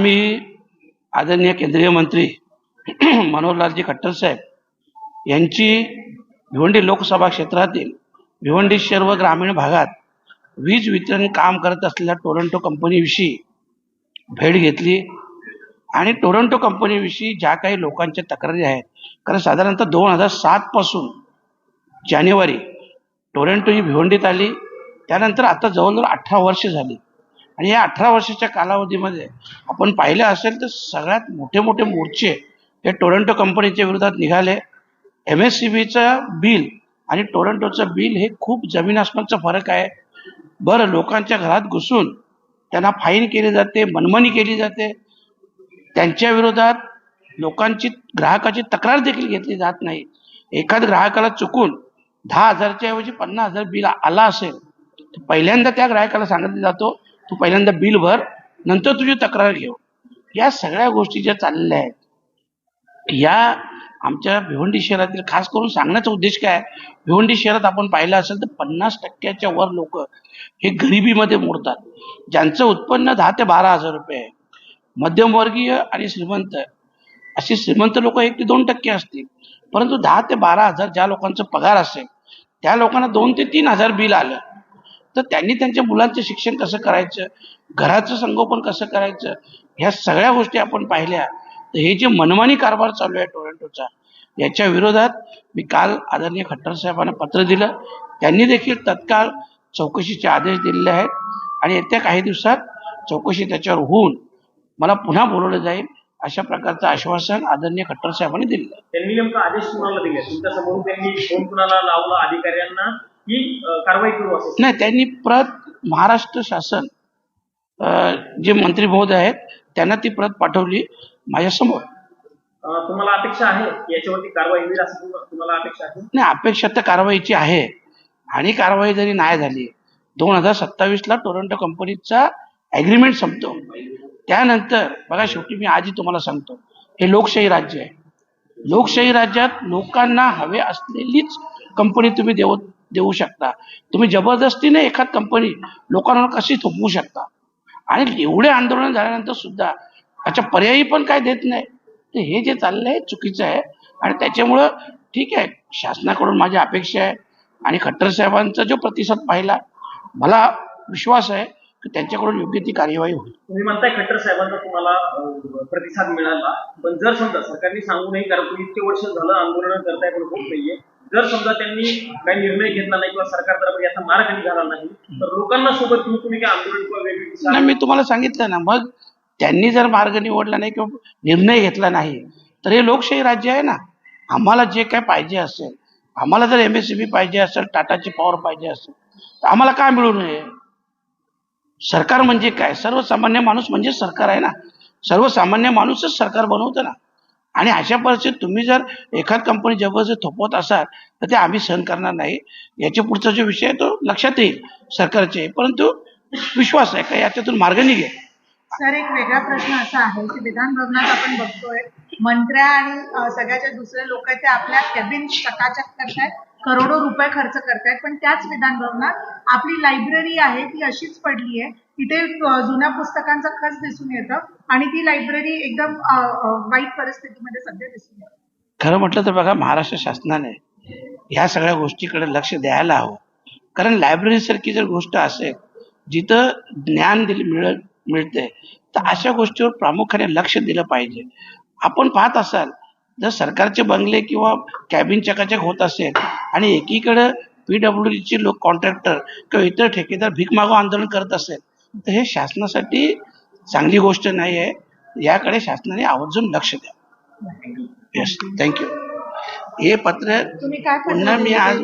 मी आदरणीय केंद्रीय मंत्री मनोहरलालजी खट्टर साहेब यांची भिवंडी लोकसभा क्षेत्रातील भिवंडी शहर व ग्रामीण भागात वीज वितरण काम करत असलेल्या टोरंटो कंपनीविषयी भेट घेतली आणि टोरंटो कंपनीविषयी ज्या काही लोकांच्या तक्रारी आहेत, कारण साधारणतः 2007 पासून जानेवारी टोरंटो ही भिवंडीत आली, त्यानंतर आता जवळजवळ 18 वर्ष झाली आणि या 18 वर्षाच्या कालावधीमध्ये आपण पाहिलं असेल तर सगळ्यात मोठे मोठे मोर्चे हे टोरंटो कंपनीच्या विरोधात निघाले. MSCBचं बिल आणि टोरंटोचं बिल हे खूप जमीन आसमानचा फरक आहे. बरं, लोकांच्या घरात घुसून त्यांना फाईन केली जाते, मनमानी केली जाते, त्यांच्या विरोधात लोकांची ग्राहकाची तक्रार देखील घेतली जात नाही. एखाद्या ग्राहकाला चुकून 10,000च्या ऐवजी 50,000 बिल आला असेल तर पहिल्यांदा त्या ग्राहकाला सांगितलं जातो तू पहिल्यांदा बिल भर, नंतर तुझी तक्रार घेऊ. या सगळ्या गोष्टी ज्या चाललेल्या आहेत, या आमच्या भिवंडी शहरातील खास करून सांगण्याचा उद्देश काय, भिवंडी शहरात आपण पाहिलं असेल तर 50% वर लोक हे गरिबीमध्ये मोडतात. ज्यांचं उत्पन्न 10 ते 12,000 रुपये आहे. मध्यमवर्गीय आणि श्रीमंत अशी श्रीमंत लोक 1 ते 2% असतील, परंतु 10 ते 12,000 ज्या लोकांचा पगार असेल त्या लोकांना 2 ते 3,000 बिल आलं, तर त्यांनी त्यांच्या मुलांचं शिक्षण कसं करायचं, घराचं संगोपन कसं करायचं, ह्या सगळ्या गोष्टी आपण पाहिल्या. तर हे जे मनमानी कारभार चालू आहे टोरंटोचा, याच्या विरोधात मी काल आदरणीय खट्टर साहेबांना पत्र दिलं. त्यांनी देखील तत्काळ चौकशीचे आदेश दिलेले आहेत आणि येत्या काही दिवसात चौकशी त्याच्यावर होऊन मला पुन्हा बोलवलं जाईल अशा प्रकारचं आश्वासन आदरणीय खट्टर साहेबांनी दिलं. त्यांनी नेमका आदेश कुणाला दिले? तुमच्या समोर त्यांनी फोन कुणाला लावला अधिकाऱ्यांना की कारवाई करू असं? नाही, त्यांनी प्रत महाराष्ट्र शासन जे मंत्री महोदय आहेत त्यांना ती प्रत पाठवली माझ्यासमोर. तुम्हाला अपेक्षा आहे याच्यावरती कारवाई होईल असं तुम्हाला अपेक्षा आहे? नाही, अपेक्षा तर कारवाईची आहे आणि कारवाई जरी नाही झाली 2027ला टोरंटो कंपनीचा ॲग्रीमेंट संपतो. त्यानंतर बघा, शेवटी मी आजही तुम्हाला सांगतो, हे लोकशाही राज्य आहे. लोकशाही राज्यात लोकांना हवे असलेलीच कंपनी तुम्ही देऊ शकता. तुम्ही जबरदस्तीने एखाद कंपनी लोकांना कशी थोपवू शकता? आणि एवढे आंदोलन झाल्यानंतर सुद्धा याच्या पर्यायी पण काय देत नाही. तर हे जे चाललंय हे चुकीचं आहे आणि त्याच्यामुळं ठीक आहे, शासनाकडून माझी अपेक्षा आहे आणि खट्टर साहेबांचा जो प्रतिसाद पाहिला मला विश्वास आहे की त्यांच्याकडून योग्य ती कार्यवाही होईल. तुम्ही म्हणताय खट्टर साहेबांचा तुम्हाला प्रतिसाद मिळाला, पण जर समजा सरकारने सांगू नये, कारण तुम्ही इतके वर्ष झालं आंदोलन करताय पण होत नाहीये, जर समजा त्यांनी काही निर्णय घेतला नाही किंवा सरकारतर्फे याचा मार्ग निघाला नाही तर लोकांना सोबत तुम्ही काय आंदोलन किंवा वेगळी? नाही, मी तुम्हाला सांगितलं ना, मग त्यांनी जर मार्ग निवडला नाही किंवा निर्णय घेतला नाही तर हे लोकशाही राज्य आहे ना. आम्हाला जे काय पाहिजे असेल, आम्हाला जर MSCB पाहिजे असेल, टाटाची पॉवर पाहिजे असेल तर आम्हाला काय मिळू नये? सरकार म्हणजे काय? सर्वसामान्य माणूस म्हणजे सरकार आहे ना. सर्वसामान्य माणूसच सरकार बनवतं ना. आणि अशा परिस्थितीत तुम्ही जर एखाद कंपनी जबरदस्ती थोपवत असाल तर ते आम्ही सहन करणार नाही. याच्या पुढचा जो विषय आहे तो लक्षात येईल सरकारचे, परंतु विश्वास आहे का याच्यातून मार्ग निघेल. सर, एक वेगळा प्रश्न असा आहे की विधान भवनात आपण बघतोय मंत्र्या आणि सगळ्याच्या दुसरे लोक ते आपल्या कॅबिन चकाचक करतायत, करोडो रुपये खर्च करतायत, पण त्याच विधान भवनात आपली लायब्ररी आहे ती अशीच पडली आहे. तिथे जुन्या पुस्तकांचा खच दिसून येतं आणि ती लायब्ररी एकदम वाईट परिस्थितीमध्ये सध्या दिसून येते. खरं म्हटलं तर बघा, महाराष्ट्र शासनाने ह्या सगळ्या गोष्टीकडे लक्ष द्यायला हवं. कारण लायब्ररी सारखी जर गोष्ट असेल जिथं ज्ञान मिळते तर अशा गोष्टीवर प्रामुख्याने लक्ष दिलं पाहिजे. आपण पाहत असाल, जर सरकारचे बंगले किंवा कॅबिन चकाचक होत असेल आणि एकीकडे PWDचे लोक, कॉन्ट्रॅक्टर किंवा इतर ठेकेदार भीक मागो आंदोलन करत असेल तर हे शासनासाठी चांगली गोष्ट नाही आहे. याकडे शासनाने आवर्जून लक्ष द्या. Yes, thank you. हे पत्र पुन्हा मी आज